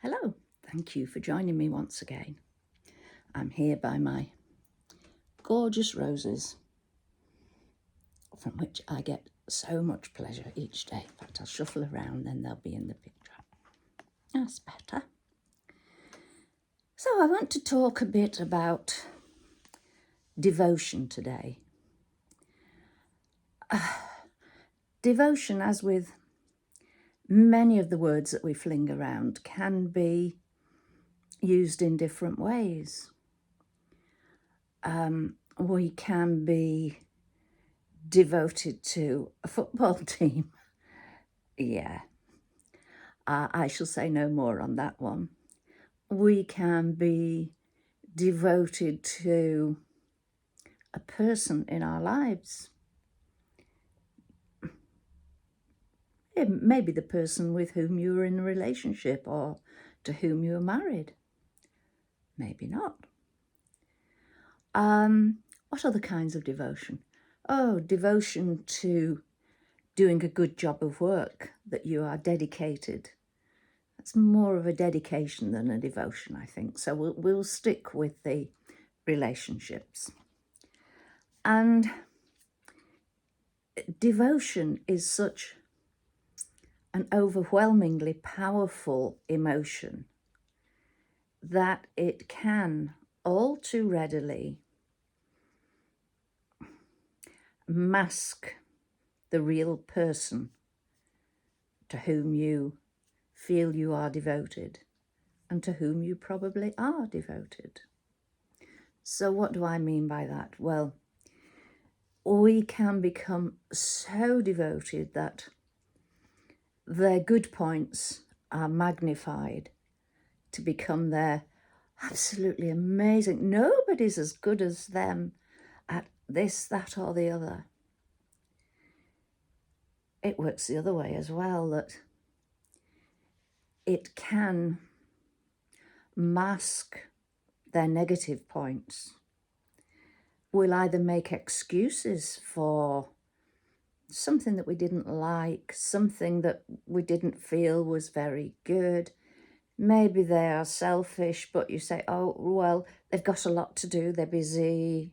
Hello, thank you for joining me once again. I'm here by my gorgeous roses, from which I get so much pleasure each day. In fact, I'll shuffle around, then they'll be in the picture. That's better. So I want to talk a bit about devotion today. Devotion, as with many of the words that we fling around, can be used in different ways. We can be devoted to a football team. Yeah, I shall say no more on that one. We can be devoted to a person in our lives. It may be the person with whom you were in a relationship or to whom you were married. Maybe not. What other kinds of devotion? Oh, devotion to doing a good job of work, that you are dedicated. It's more of a dedication than a devotion, I think. So we'll stick with the relationships. And devotion is such an overwhelmingly powerful emotion that it can all too readily mask the real person to whom you feel you are devoted and to whom you probably are devoted. So what do I mean by that? Well, we can become so devoted that their good points are magnified to become their absolutely amazing. Nobody's as good as them at this, that, or the other. It works the other way as well, that it can mask their negative points. We'll either make excuses for something that we didn't like, something that we didn't feel was very good. Maybe they are selfish, but you say, oh, well, they've got a lot to do, they're busy.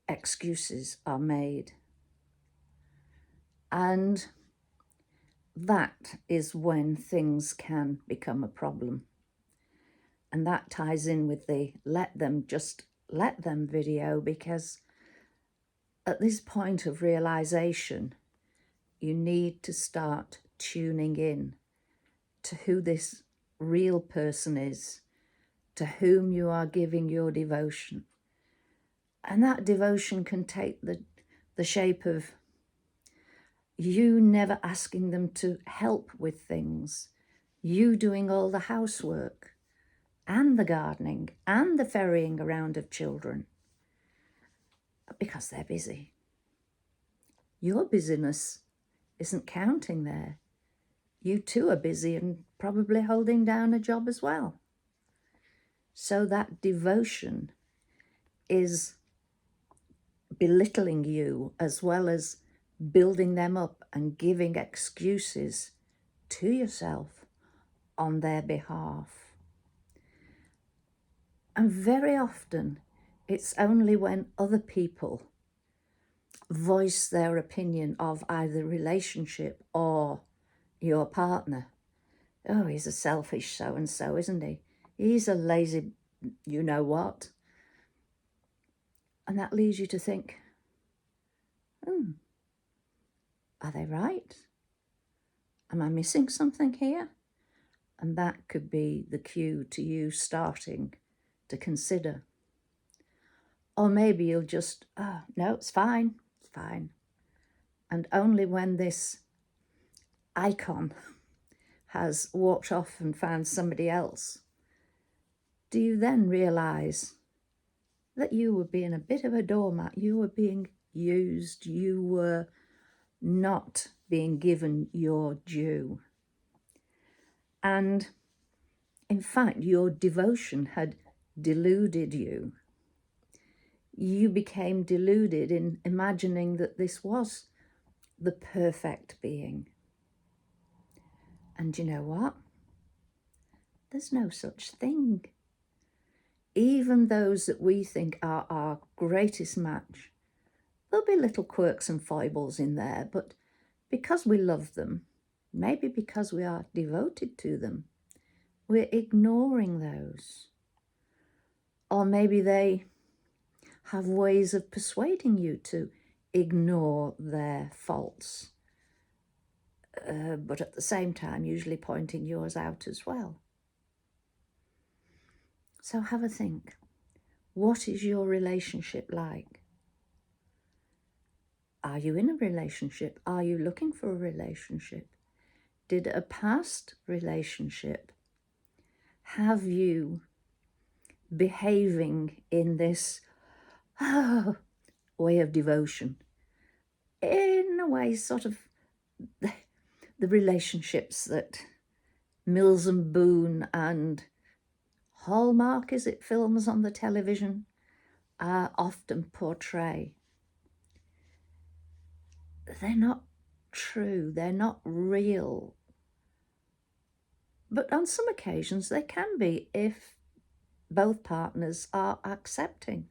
Excuses are made. And that is when things can become a problem. And that ties in with the let them video, because at this point of realization, you need to start tuning in to who this real person is, to whom you are giving your devotion. And that devotion can take the shape of you never asking them to help with things, you doing all the housework and the gardening and the ferrying around of children because they're busy. Your busyness isn't counting there. You too are busy and probably holding down a job as well. So that devotion is belittling you as well as building them up and giving excuses to yourself on their behalf. And very often it's only when other people voice their opinion of either relationship or your partner. Oh, he's a selfish so-and-so, isn't he? He's a lazy you-know-what. And that leads you to think, are they right? Am I missing something here? And that could be the cue to you starting to consider. Or maybe you'll just, no, it's fine. And only when this icon has walked off and found somebody else, do you then realize that you were being a bit of a doormat, you were being used, you were not being given your due. And in fact, your devotion had deluded you. You became deluded in imagining that this was the perfect being. And you know what? There's no such thing. Even those that we think are our greatest match, there'll be little quirks and foibles in there, but because we love them, maybe because we are devoted to them, we're ignoring those. Or maybe they have ways of persuading you to ignore their faults, but at the same time usually pointing yours out as well. So have a think. What is your relationship like? Are you in a relationship? Are you looking for a relationship? Did a past relationship have you behaving in this way of devotion? In a way, sort of the relationships that Mills and Boone and Hallmark, is it, films on the television, often portray. They're not true, they're not real. But on some occasions they can be if both partners are accepting.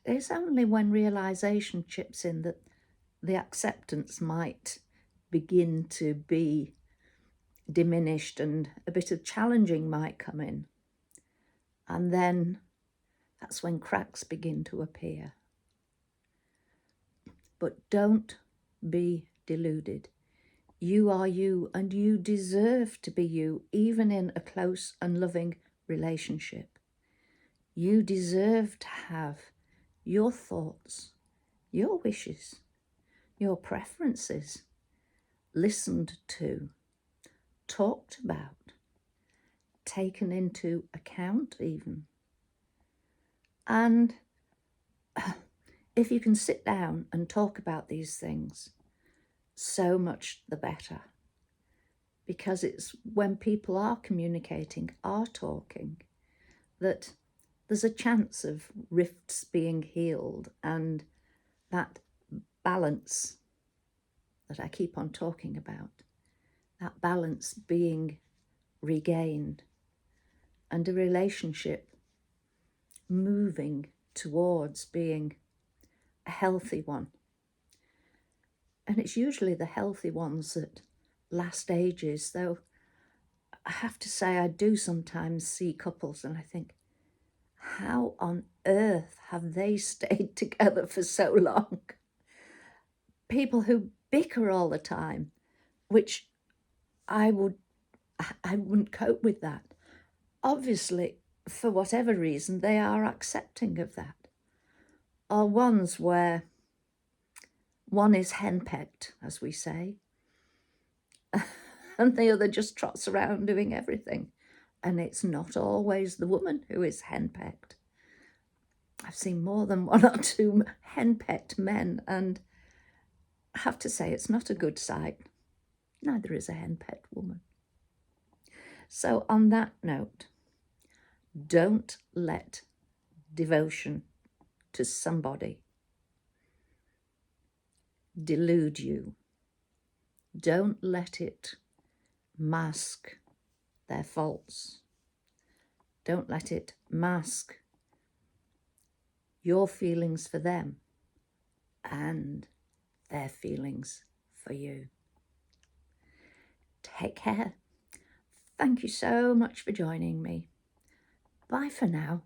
It's only when realization chips in that the acceptance might begin to be diminished and a bit of challenging might come in. And then that's when cracks begin to appear. But don't be deluded. You are you, and you deserve to be you, even in a close and loving relationship. You deserve to have your thoughts, your wishes, your preferences listened to, talked about, taken into account even. And if you can sit down and talk about these things, so much the better. Because it's when people are communicating, are talking, that there's a chance of rifts being healed and that balance that I keep on talking about, that balance being regained and a relationship moving towards being a healthy one. And it's usually the healthy ones that last ages, though I have to say I do sometimes see couples and I think, how on earth have they stayed together for so long? People who bicker all the time, which I wouldn't cope with that. Obviously, for whatever reason, they are accepting of that. Or ones where one is henpecked, as we say, and the other just trots around doing everything. And it's not always the woman who is henpecked. I've seen more than one or two henpecked men, and I have to say it's not a good sight. Neither is a henpecked woman. So on that note, don't let devotion to somebody delude you. Don't let it mask their faults. Don't let it mask your feelings for them and their feelings for you. Take care. Thank you so much for joining me. Bye for now,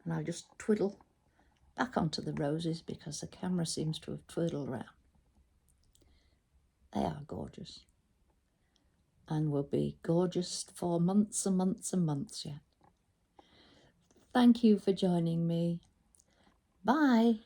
and I'll just twiddle back onto the roses because the camera seems to have twiddled around. They are gorgeous and will be gorgeous for months and months and months yet. Thank you for joining me. Bye.